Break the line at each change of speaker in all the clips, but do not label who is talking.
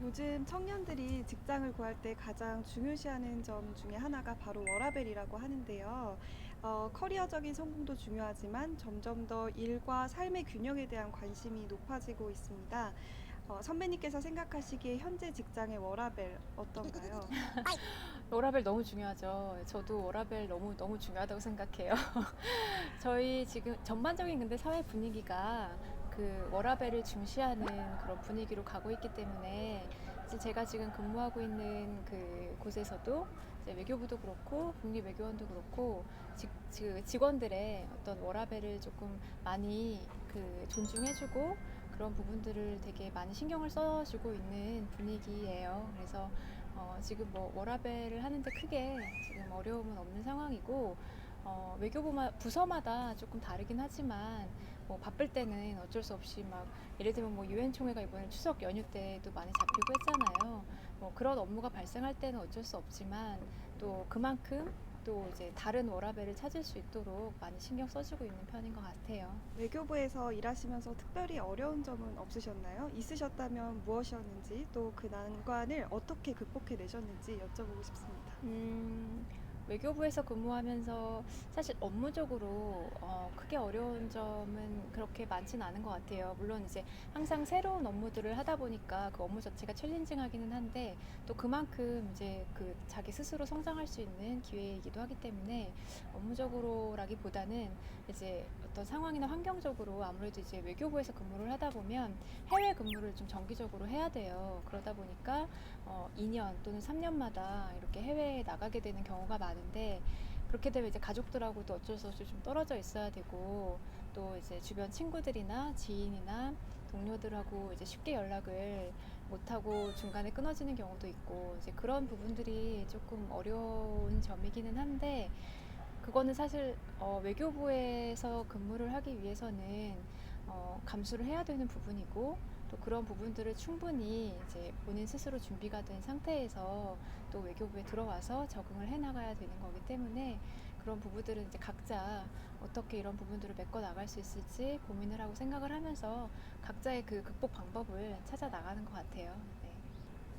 요즘 청년들이 직장을 구할 때 가장 중요시하는 점 중에 하나가 바로 워라밸이라고 하는데요. 커리어적인 성공도 중요하지만 점점 더 일과 삶의 균형에 대한 관심이 높아지고 있습니다. 선배님께서 생각하시기에 현재 직장의 워라밸 어떤가요?
워라밸 너무 중요하죠. 저도 워라밸 너무 중요하다고 생각해요. 저희 지금 전반적인 근데 사회 분위기가 그 워라밸을 중시하는 그런 분위기로 가고 있기 때문에 이제 제가 지금 근무하고 있는 그 곳에서도 이제 외교부도 그렇고 국립외교원도 그렇고 직원들의 어떤 워라밸을 조금 많이 그 존중해주고 그런 부분들을 되게 많이 신경을 써주고 있는 분위기예요. 그래서 지금 뭐 워라밸을 하는데 크게 지금 어려움은 없는 상황이고 외교부 부서마다 조금 다르긴 하지만 뭐 바쁠 때는 어쩔 수 없이 막 예를 들면 뭐 유엔 총회가 이번에 추석 연휴 때도 많이 잡히고 했잖아요. 뭐 그런 업무가 발생할 때는 어쩔 수 없지만 또 그만큼 또 이제 다른 워라밸을 찾을 수 있도록 많이 신경 써주고 있는 편인 것 같아요.
외교부에서 일하시면서 특별히 어려운 점은 없으셨나요? 있으셨다면 무엇이었는지, 또 그 난관을 어떻게 극복해 내셨는지 여쭤보고 싶습니다.
음, 외교부에서 근무하면서 사실 업무적으로 크게 어려운 점은 그렇게 많진 않은 것 같아요. 물론 이제 항상 새로운 업무들을 하다 보니까 그 업무 자체가 챌린징하기는 한데 또 그만큼 이제 그 자기 스스로 성장할 수 있는 기회이기도 하기 때문에 업무적으로라기보다는 이제 어떤 상황이나 환경적으로 아무래도 이제 외교부에서 근무를 하다 보면 해외 근무를 좀 정기적으로 해야 돼요. 그러다 보니까 2년 또는 3년마다 이렇게 해외에 나가게 되는 경우가 많은데 그렇게 되면 이제 가족들하고도 어쩔 수 없이 좀 떨어져 있어야 되고 또 이제 주변 친구들이나 지인이나 동료들하고 이제 쉽게 연락을 못하고 중간에 끊어지는 경우도 있고 이제 그런 부분들이 조금 어려운 점이기는 한데 그거는 사실 외교부에서 근무를 하기 위해서는 감수를 해야 되는 부분이고 또 그런 부분들을 충분히 이제 본인 스스로 준비가 된 상태에서 또 외교부에 들어와서 적응을 해 나가야 되는 거기 때문에 그런 부분들은 이제 각자 어떻게 이런 부분들을 메꿔 나갈 수 있을지 고민을 하고 생각을 하면서 각자의 그 극복 방법을 찾아 나가는 것 같아요. 네.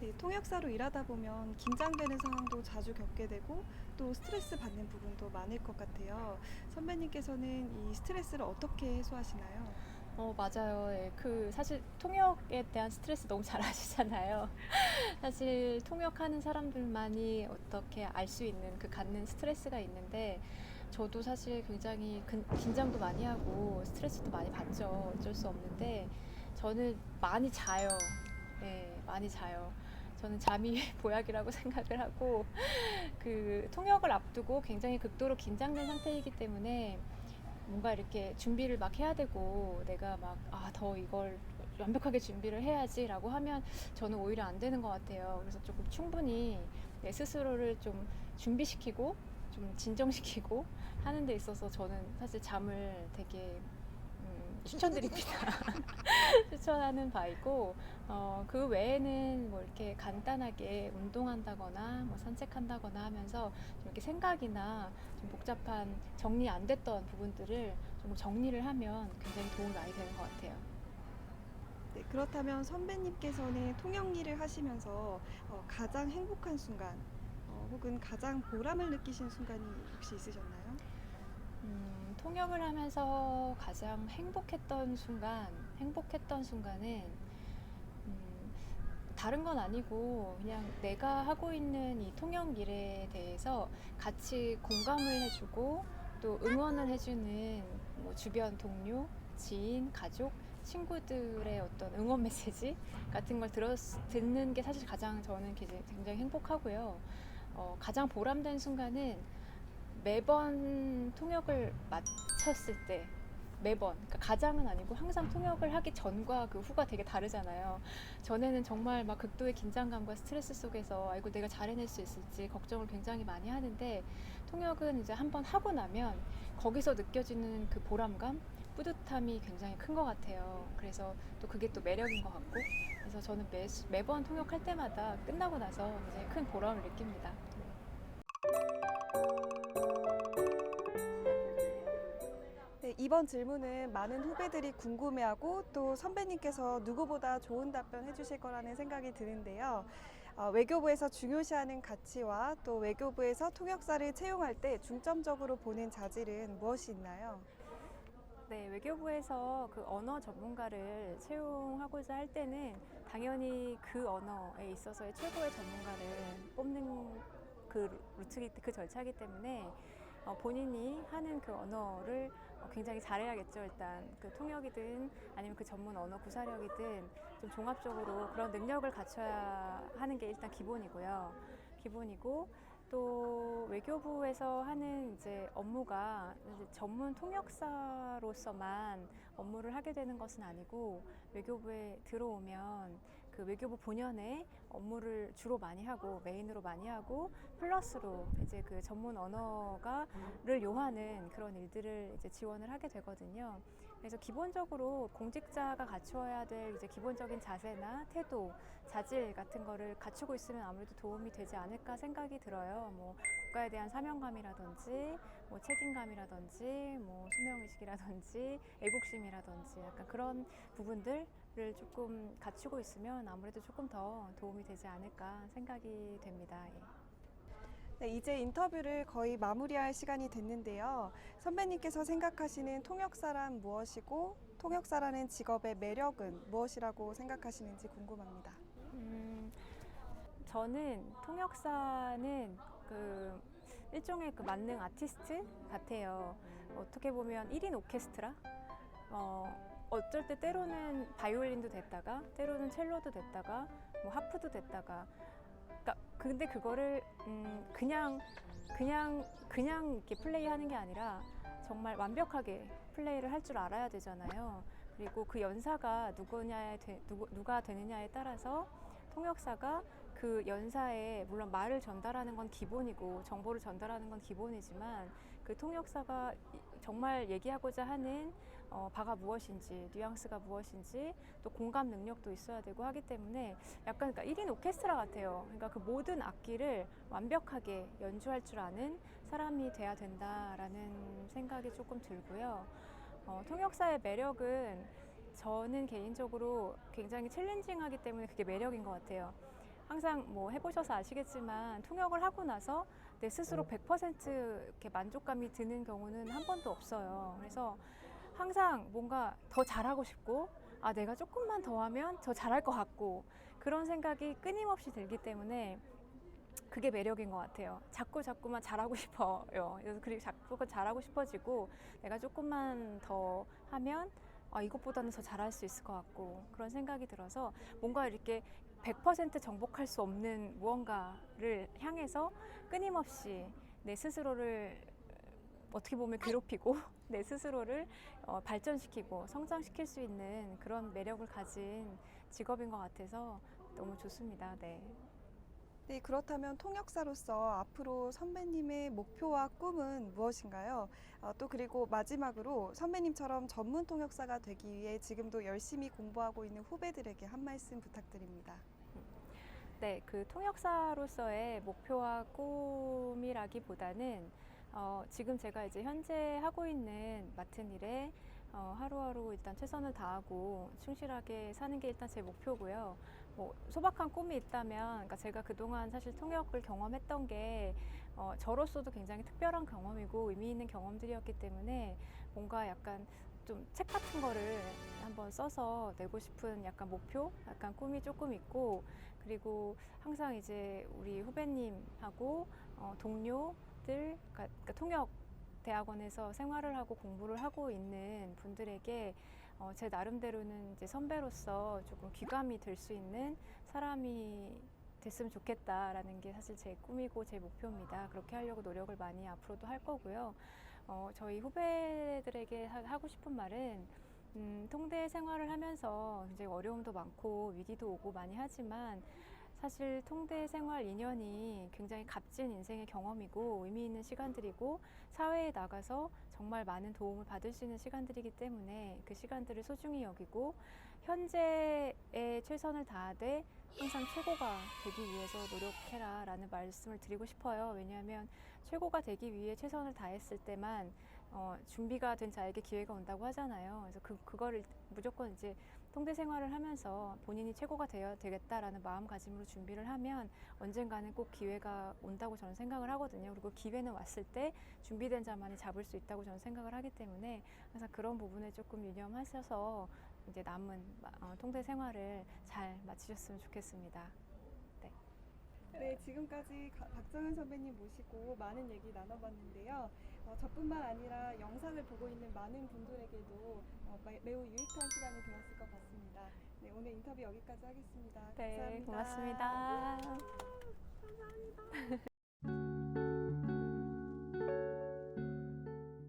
네, 통역사로 일하다 보면 긴장되는 상황도 자주 겪게 되고 또 스트레스 받는 부분도 많을 것 같아요. 선배님께서는 이 스트레스를 어떻게 해소하시나요?
맞아요. 예, 그 사실 통역에 대한 스트레스 너무 잘 아시잖아요. 사실 통역하는 사람들만이 어떻게 알 수 있는 그 갖는 스트레스가 있는데 저도 사실 굉장히 긴장도 많이 하고 스트레스도 많이 받죠. 어쩔 수 없는데 저는 많이 자요. 네, 많이 자요. 저는 잠이 보약이라고 생각을 하고 그 통역을 앞두고 굉장히 극도로 긴장된 상태이기 때문에 뭔가 이렇게 준비를 막 해야 되고 내가 막 더 이걸 완벽하게 준비를 해야지라고 하면 저는 오히려 안 되는 것 같아요. 그래서 조금 충분히 내 스스로를 좀 준비시키고 좀 진정시키고 하는 데 있어서 저는 사실 잠을 되게 추천드립니다. 추천하는 바이고 그 외에는 뭐 이렇게 간단하게 운동한다거나 뭐 산책한다거나 하면서 좀 이렇게 생각이나 좀 복잡한 정리 안 됐던 부분들을 좀 정리를 하면 굉장히 도움이 많이 되는 것 같아요.
네, 그렇다면 선배님께서는 통역 일을 하시면서 가장 행복한 순간, 혹은 가장 보람을 느끼신 순간이 혹시 있으셨나요?
통역을 하면서 가장 행복했던 순간은 음, 다른 건 아니고 그냥 내가 하고 있는 이 통역 일에 대해서 같이 공감을 해주고 또 응원을 해주는 뭐 주변 동료, 지인, 가족, 친구들의 어떤 응원 메시지 같은 걸 듣는 게 사실 가장 저는 굉장히 행복하고요. 가장 보람된 순간은 매번 통역을 마쳤을 때 매번 그러니까 가장은 아니고 항상 통역을 하기 전과 그 후가 되게 다르잖아요. 전에는 정말 막 극도의 긴장감과 스트레스 속에서 아이고 내가 잘 해낼 수 있을지 걱정을 굉장히 많이 하는데 통역은 이제 한번 하고 나면 거기서 느껴지는 그 보람감 뿌듯함이 굉장히 큰 것 같아요. 그래서 또 그게 또 매력인 것 같고 그래서 저는 매번 통역할 때마다 끝나고 나서 굉장히 큰 보람을 느낍니다.
네, 이 이번 질문은 많은 후배들이 궁금해하고 또 선배님께서 누구보다 좋은 답변 해주실 거라는 생각이 드는데요. 외교부에서 중요시하는 가치와 또 외교부에서 통역사를 채용할 때 중점적으로 보는 자질은 무엇이 있나요?
네, 외교부에서 그 언어 전문가를 채용하고자 할 때는 당연히 그 언어에 있어서의 최고의 전문가를 뽑는 그 절차이기 때문에 본인이 하는 그 언어를 굉장히 잘해야겠죠. 일단 그 통역이든 아니면 그 전문 언어 구사력이든 좀 종합적으로 그런 능력을 갖춰야 하는 게 일단 기본이고요. 기본이고 또 외교부에서 하는 이제 업무가 이제 전문 통역사로서만 업무를 하게 되는 것은 아니고 외교부에 들어오면 그 외교부 본연의 업무를 주로 많이 하고 메인으로 많이 하고 플러스로 이제 그 전문 언어가를 요하는 그런 일들을 이제 지원을 하게 되거든요. 그래서 기본적으로 공직자가 갖추어야 될 이제 기본적인 자세나 태도, 자질 같은 거를 갖추고 있으면 아무래도 도움이 되지 않을까 생각이 들어요. 뭐 국가에 대한 사명감이라든지, 뭐 책임감이라든지, 뭐 소명의식이라든지, 애국심이라든지 약간 그런 부분들을 조금 갖추고 있으면 아무래도 조금 더 도움이 되지 않을까 생각이 됩니다. 예.
네, 이제 인터뷰를 거의 마무리할 시간이 됐는데요. 선배님께서 생각하시는 통역사란 무엇이고 통역사라는 직업의 매력은 무엇이라고 생각하시는지 궁금합니다.
저는 통역사는 그 일종의 그 만능 아티스트 같아요. 어떻게 보면 1인 오케스트라? 어쩔 때 때로는 바이올린도 됐다가, 때로는 첼로도 됐다가, 뭐 하프도 됐다가. 그러니까 근데 그거를 그냥 이렇게 플레이하는 게 아니라 정말 완벽하게 플레이를 할 줄 알아야 되잖아요. 그리고 그 연사가 누가 되느냐에 따라서 통역사가 그 연사에 물론 말을 전달하는 건 기본이고 정보를 전달하는 건 기본이지만 그 통역사가 정말 얘기하고자 하는 바가 무엇인지 뉘앙스가 무엇인지 또 공감 능력도 있어야 되고 하기 때문에 약간 그러니까 1인 오케스트라 같아요. 그러니까 그 모든 악기를 완벽하게 연주할 줄 아는 사람이 돼야 된다라는 생각이 조금 들고요. 통역사의 매력은 저는 개인적으로 굉장히 챌린징하기 때문에 그게 매력인 것 같아요. 항상 뭐 해보셔서 아시겠지만 통역을 하고 나서 내 스스로 100% 이렇게 만족감이 드는 경우는 한 번도 없어요. 그래서 항상 뭔가 더 잘하고 싶고 내가 조금만 더 하면 더 잘할 것 같고 그런 생각이 끊임없이 들기 때문에 그게 매력인 것 같아요. 자꾸만 잘하고 싶어요. 그리고 자꾸 잘하고 싶어지고 내가 조금만 더 하면 이것보다는 더 잘할 수 있을 것 같고 그런 생각이 들어서 뭔가 이렇게 100% 정복할 수 없는 무언가를 향해서 끊임없이 내 스스로를 어떻게 보면 괴롭히고 내 스스로를 발전시키고 성장시킬 수 있는 그런 매력을 가진 직업인 것 같아서 너무 좋습니다. 네.
네, 그렇다면 통역사로서 앞으로 선배님의 목표와 꿈은 무엇인가요? 또 그리고 마지막으로 선배님처럼 전문 통역사가 되기 위해 지금도 열심히 공부하고 있는 후배들에게 한 말씀 부탁드립니다.
네, 그 통역사로서의 목표와 꿈이라기보다는 지금 제가 이제 현재 하고 있는 맡은 일에 하루하루 일단 최선을 다하고 충실하게 사는 게 일단 제 목표고요. 뭐 소박한 꿈이 있다면, 그러니까 제가 그동안 사실 통역을 경험했던 게 저로서도 굉장히 특별한 경험이고 의미 있는 경험들이었기 때문에 뭔가 약간 좀 책 같은 거를 한번 써서 내고 싶은 약간 목표, 약간 꿈이 조금 있고 그리고 항상 이제 우리 후배님하고 동료들, 그러니까 통역 대학원에서 생활을 하고 공부를 하고 있는 분들에게 제 나름대로는 이제 선배로서 조금 귀감이 될 수 있는 사람이 됐으면 좋겠다라는 게 사실 제 꿈이고 제 목표입니다. 그렇게 하려고 노력을 많이 앞으로도 할 거고요. 저희 후배들에게 하고 싶은 말은 통대 생활을 하면서 굉장히 어려움도 많고 위기도 오고 많이 하지만 사실 통대 생활 2년이 굉장히 값진 인생의 경험이고 의미 있는 시간들이고 사회에 나가서 정말 많은 도움을 받을 수 있는 시간들이기 때문에 그 시간들을 소중히 여기고 현재에 최선을 다하되 항상 최고가 되기 위해서 노력해라 라는 말씀을 드리고 싶어요. 왜냐하면 최고가 되기 위해 최선을 다했을 때만 준비가 된 자에게 기회가 온다고 하잖아요. 그래서 그거를 무조건 이제 통대 생활을 하면서 본인이 최고가 되어야 되겠다라는 마음가짐으로 준비를 하면 언젠가는 꼭 기회가 온다고 저는 생각을 하거든요. 그리고 기회는 왔을 때 준비된 자만이 잡을 수 있다고 저는 생각을 하기 때문에 항상 그런 부분에 조금 유념하셔서 이제 남은 통대 생활을 잘 마치셨으면 좋겠습니다. 네.
네, 지금까지 박정은 선배님 모시고 많은 얘기 나눠봤는데요. 저뿐만 아니라 영상을 보고 있는 많은 분들에게도 매우 유익한 시간이 되었을 것 같습니다. 네, 오늘 인터뷰 여기까지 하겠습니다.
네,
감사합니다.
고맙습니다.
감사합니다.